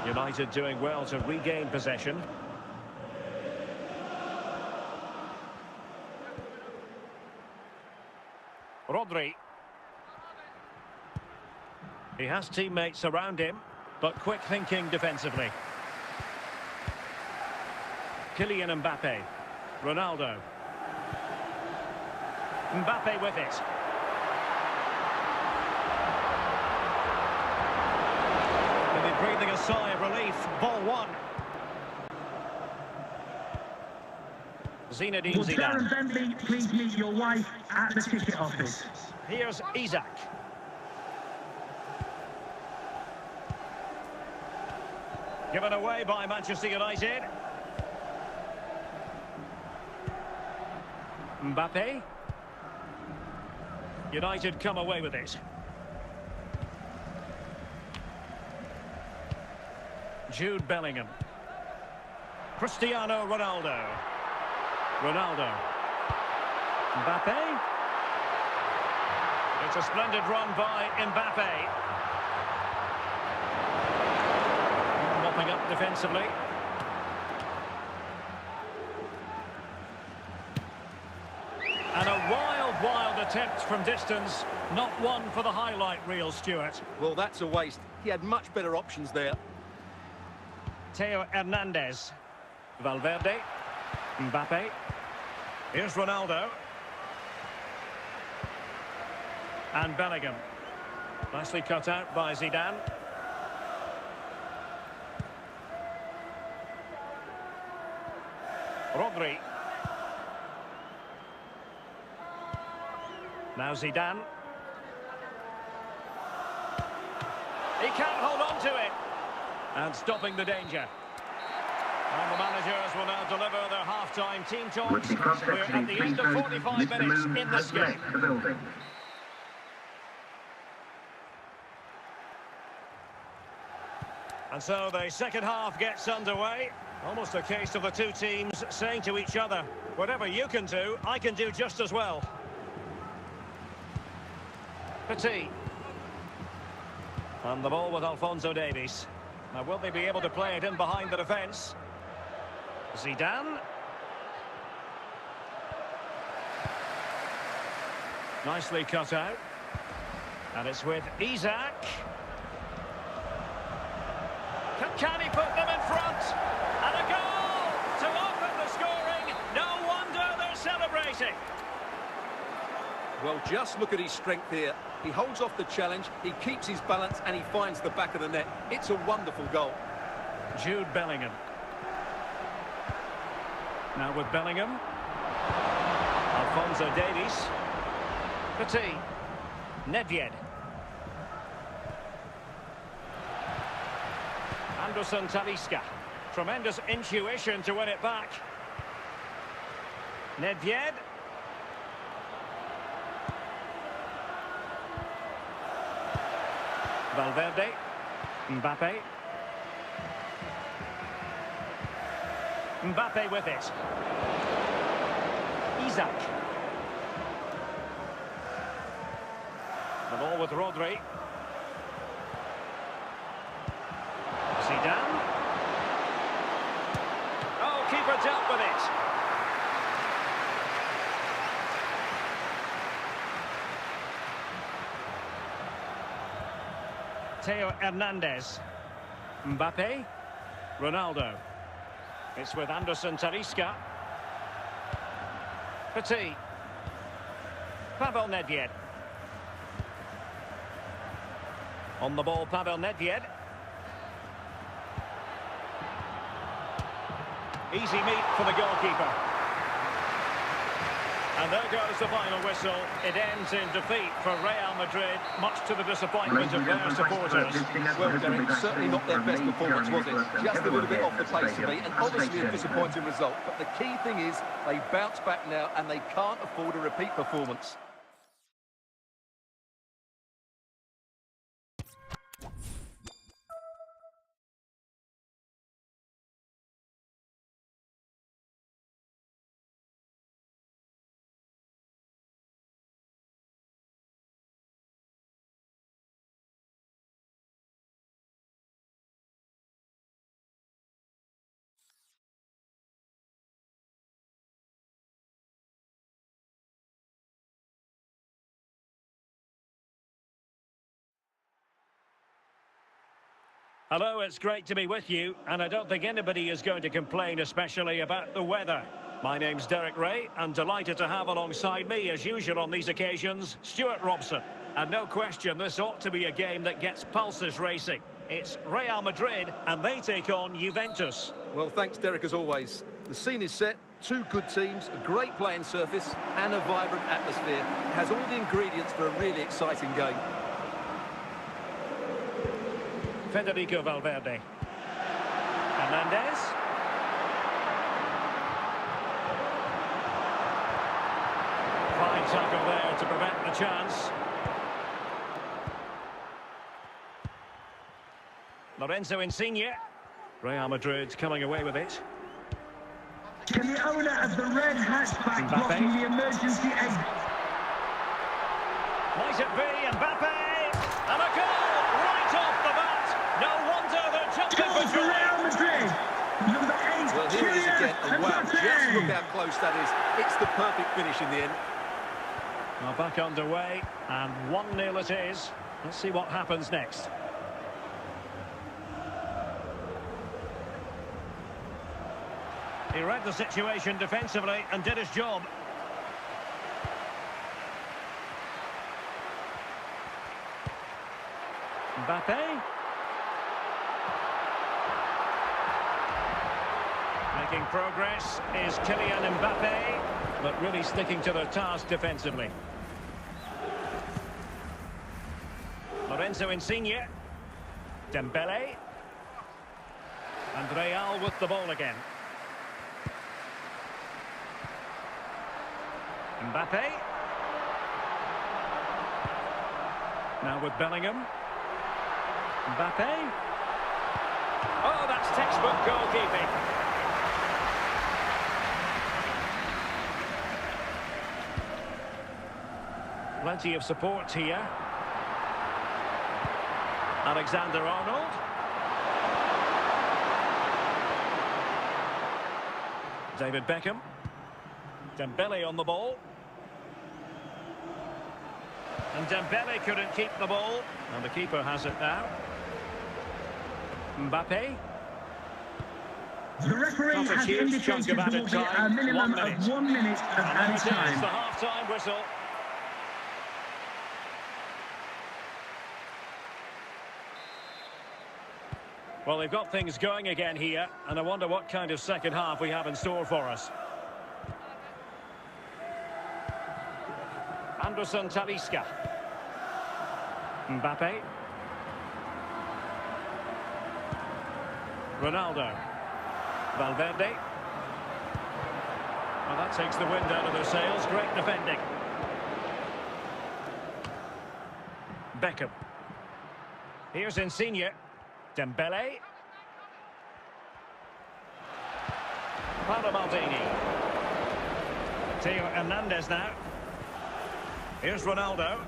United doing well to regain possession. Rodri. He has teammates around him, but quick thinking defensively. Kylian Mbappe. Ronaldo. Mbappe with it. They'll be breathing a sigh of relief. Ball one. Zinedine Will Sharon Zidane. Bentley please meet your wife at the ticket office? Here's Isaac. Given away by Manchester United. Mbappe. United come away with it. Jude Bellingham. Cristiano Ronaldo. Ronaldo. Mbappe. It's a splendid run by Mbappe. Mopping up defensively. And a wild attempt from distance. Not one for the highlight reel, Stuart. Well, that's a waste. He had much better options there. Theo Hernandez. Valverde. Mbappe. Here's Ronaldo. And Bellingham. Nicely cut out by Zidane. Rodri. Now Zidane. He can't hold on to it. And stopping the danger. And the managers will now deliver their half-time team talks. We're at the end of 45 minutes in this game. And so the second half gets underway. Almost a case of the two teams saying to each other, whatever you can do, I can do just as well. Petit. And the ball with Alphonso Davies. Now will they be able to play it in behind the defence? Zidane. Nicely cut out. And it's with Isaac. Can he put them in front? And a goal to open the scoring. No wonder they're celebrating. Well, just look at his strength here. He holds off the challenge, he keeps his balance, and he finds the back of the net. It's a wonderful goal. Jude Bellingham. Now with Bellingham. Alphonso Davies. Petit. Nedved. Anderson Talisca. Tremendous intuition to win it back. Nedved. Valverde. Mbappe. Mbappe with it. Isaac. The ball with Rodri. Zidane. Oh, keeper dealt with it. Theo Hernandez. Mbappe. Ronaldo. It's with Anderson Talisca. Petit. Pavel Nedved. On the ball, Pavel Nedved. Easy meet for the goalkeeper. And there goes the final whistle. It ends in defeat for Real Madrid, much to the disappointment of their supporters. Well, Derek, certainly not their best performance, was it? Just a little bit off the pace for me, and obviously a disappointing result. But the key thing is they bounce back now, and they can't afford a repeat performance. Hello, it's great to be with you, and I don't think anybody is going to complain, especially about the weather. My name's Derek Ray, and delighted to have alongside me, as usual on these occasions, Stuart Robson. And no question, this ought to be a game that gets pulses racing. It's Real Madrid, and they take on Juventus. Well, thanks, Derek, as always. The scene is set, two good teams, a great playing surface, and a vibrant atmosphere. It has all the ingredients for a really exciting game. Federico Valverde. Hernandez. Fine tackle there to prevent the chance. Lorenzo Insigne. Real Madrid coming away with it. To the owner of the red hatchback blocking the emergency exit. Might it be Mbappe? And a goal right off the bat. No wonder they're jumping Goal for Real Madrid. Number 8, Well, here it is again, and wow, just look how close that is. It's the perfect finish in the end. Well, back underway, and 1-0 it is. Let's see what happens next. He read the situation defensively and did his job. Mbappe. Making progress is Kylian Mbappe, but really sticking to their task defensively. Lorenzo Insigne. Dembele. And Real with the ball again. Mbappe. Now with Bellingham. Mbappe. Oh, that's textbook goalkeeping. Plenty of support here. Alexander-Arnold. David Beckham. Dembele on the ball. And Dembele couldn't keep the ball. And the keeper has it now. Mbappe. The referee Not a has huge indicated chunk of there added will be a time. minimum 1 minute. of 1 minute of And added there it is, the time. half-time whistle. Well, they've got things going again here, and I wonder what kind of second half we have in store for us. Anderson Talisca. Mbappe. Ronaldo. Valverde. Well, that takes the wind out of their sails. Great defending. Beckham. Here's Insigne. Dembele. Paolo Maldini. Theo Hernandez now. Here's Ronaldo.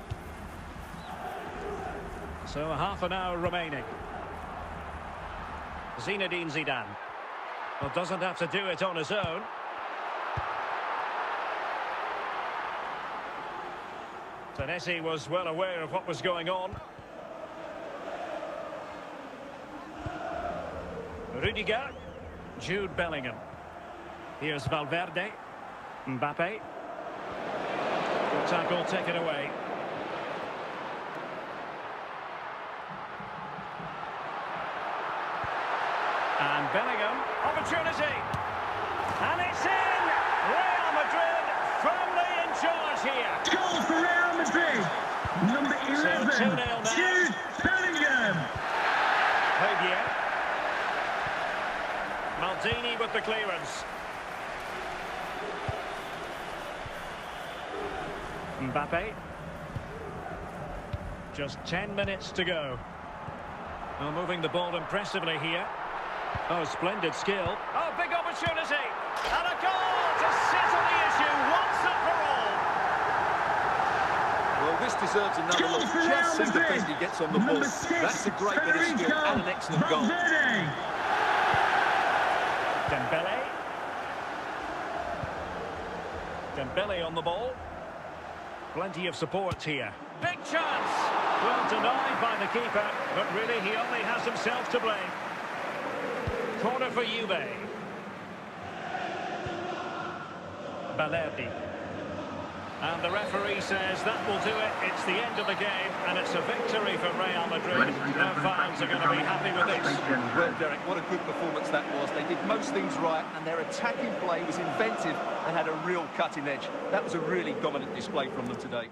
So half an hour remaining. Zinedine Zidane. Well, doesn't have to do it on his own. Senesi was well aware of what was going on. Rudiger. Jude Bellingham. Here's Valverde. Mbappe. Good tackle taken away. And Bellingham. Opportunity. And it's in! Real Madrid firmly in charge here. Goal for Real Madrid. Number 11, So 2-0 now. Jude Bellingham. Javier. Maldini with the clearance. Mbappe. Just 10 minutes to go. Well, moving the ball impressively here. Oh, splendid skill. Oh, big opportunity. And a goal to settle the issue once and for all. Well, this deserves another Goal look. for Real Just see the Madrid. best he gets on the ball. Number 6, That's a great bit of skill Federico and an excellent goal. Valverde. Dembele. Dembele on the ball. Plenty of support here. Big chance! Well denied by the keeper, but really he only has himself to blame. Corner for Juve. Balerdi. And the referee says that will do it. It's the end of the game, and it's a victory for Real Madrid. Their fans are going to be happy with this. Well, Derek, what a good performance that was. They did most things right, and their attacking play was inventive and had a real cutting edge. That was a really dominant display from them today.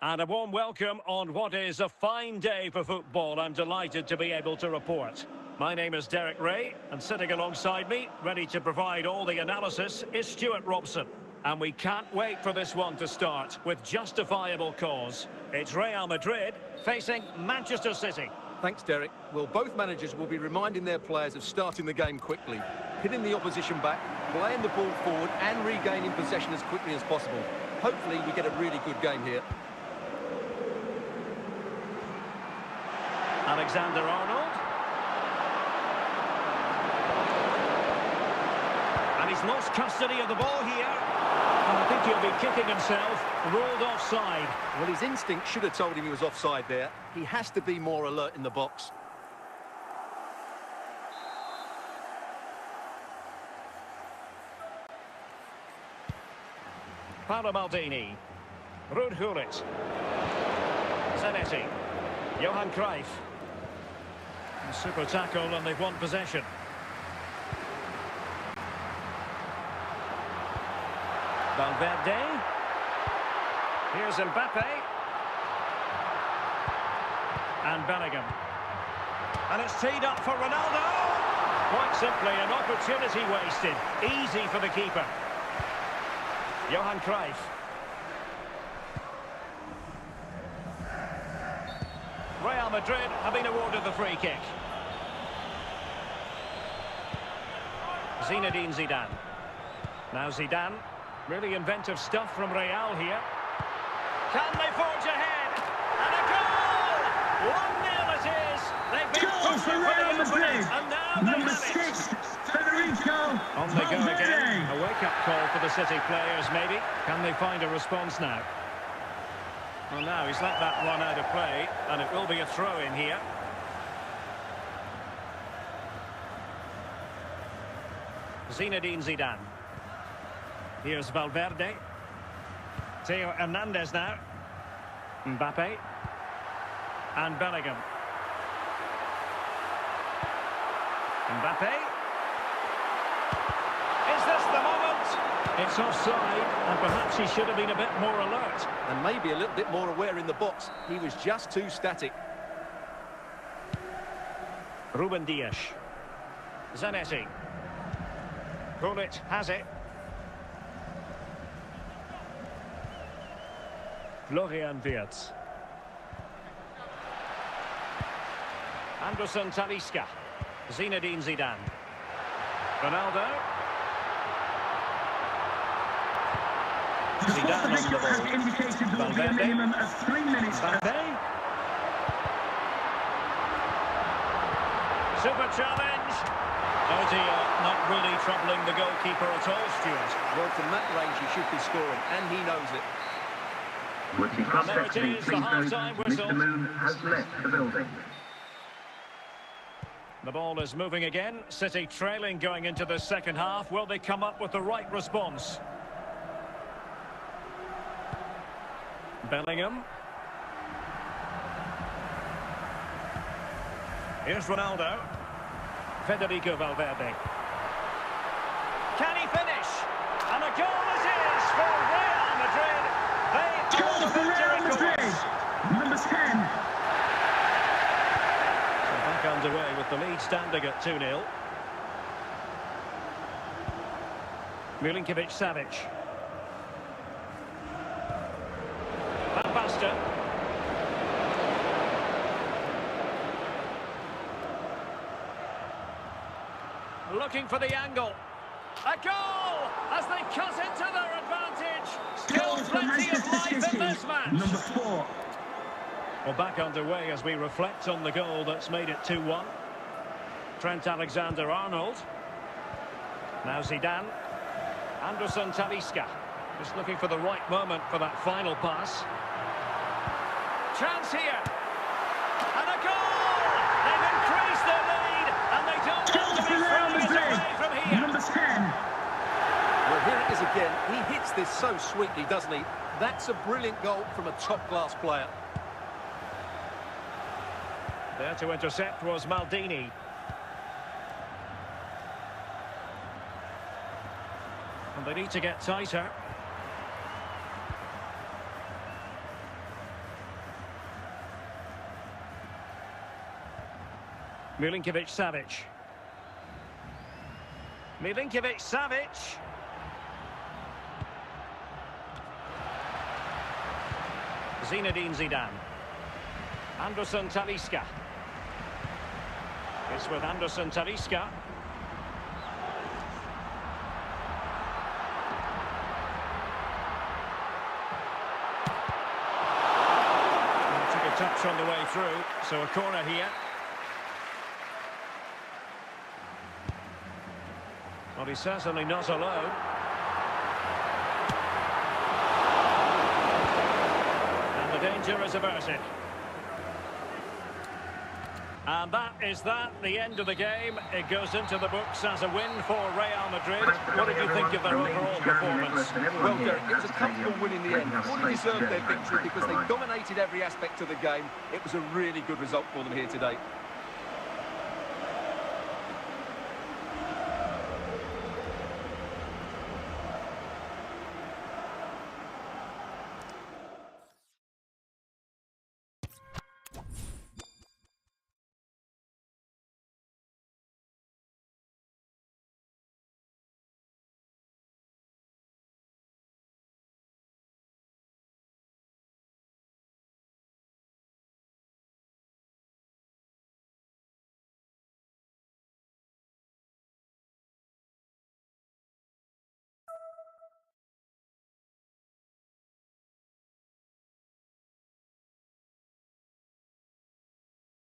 And a warm welcome on what is a fine day for football. I'm delighted to be able to report. My name is Derek Ray, and sitting alongside me, ready to provide all the analysis, is Stuart Robson. And we can't wait for this one to start with justifiable cause. It's Real Madrid facing Manchester City. Thanks, Derek. Well, both managers will be reminding their players of starting the game quickly, hitting the opposition back, playing the ball forward and regaining possession as quickly as possible. Hopefully we get a really good game here. Alexander-Arnold. And he's lost custody of the ball here. And I think he'll be kicking himself, ruled offside. Well, his instinct should have told him he was offside there. He has to be more alert in the box. Paolo Maldini. Ruud Gullit. Zanetti. Johan Cruyff. A super tackle and they've won possession. Valverde. Here's Mbappe. And Bellingham. And it's teed up for Ronaldo. Quite simply an opportunity wasted. Easy for the keeper. Johan Cruyff. Real Madrid have been awarded the free kick. Zinedine Zidane. Now Zidane. Really inventive stuff from Real here. Can they forge ahead? And a goal! 1-0 it is. They've been Goal for Real Madrid. and now they Number have it. 6, Federico On they go Valverde. again. A wake-up call for the City players, maybe. Can they find a response now? Well, now he's let that one out of play, and it will be a throw-in here. Zinedine Zidane. Here's Valverde. Theo Hernandez now. Mbappe. And Bellingham. Mbappe. Is this the moment? It's offside, and perhaps he should have been a bit more alert. And maybe a little bit more aware in the box. He was just too static. Ruben Dias. Zanetti. Gullit has it. Florian Wirtz. Anderson Talisca. Zinedine Zidane. Ronaldo. The Zidane on the official has ball. indicated there will be a Valverde. minimum of 3 minutes. Mbappe. Super challenge. Oh dear, not really troubling the goalkeeper at all, Stuart. Well, from that range he should be scoring, and he knows it. Would the prospect There it be is, the please half-time note, whistle. Mr. Moon has left the building. The ball is moving again. City trailing going into the second half. Will they come up with the right response? Bellingham. Here's Ronaldo. Federico Valverde. Can he finish? And a goal it is for Real Madrid. They Goal are the for Real victory Madrid. course. Number 10. So back underway with the lead standing at 2-0. Milinkovic-Savic. Van Basten. Looking for the angle. A goal as they cut into their advantage. Still Goal for plenty of Manchester life City. in this match. Number 4. Well, back underway as we reflect on the goal that's made it 2-1. Trent Alexander-Arnold. Now Zidane. Anderson Talisca. Just looking for the right moment for that final pass. Chance here. And a goal! They've increased their lead, and they don't Goal want to for be Real throwing it Madrid. away from here. Number 10. Well, here it is again. He hits this so sweetly, doesn't he? That's a brilliant goal from a top-class player. There to intercept was Maldini. And they need to get tighter. Milinkovic-Savic. Milinkovic-Savic. Zinedine Zidane. Anderson Talisca. It's with Anderson Talisca. Took a touch on the way through, so a corner here. Well, he's certainly not alone. And the danger is averted. And that is the end of the game. It goes into the books as a win for Real Madrid. What did you think of their overall performance? Well, Derek, it was a comfortable win in the end. Fully deserved their victory because they dominated every aspect of the game. It was a really good result for them here today.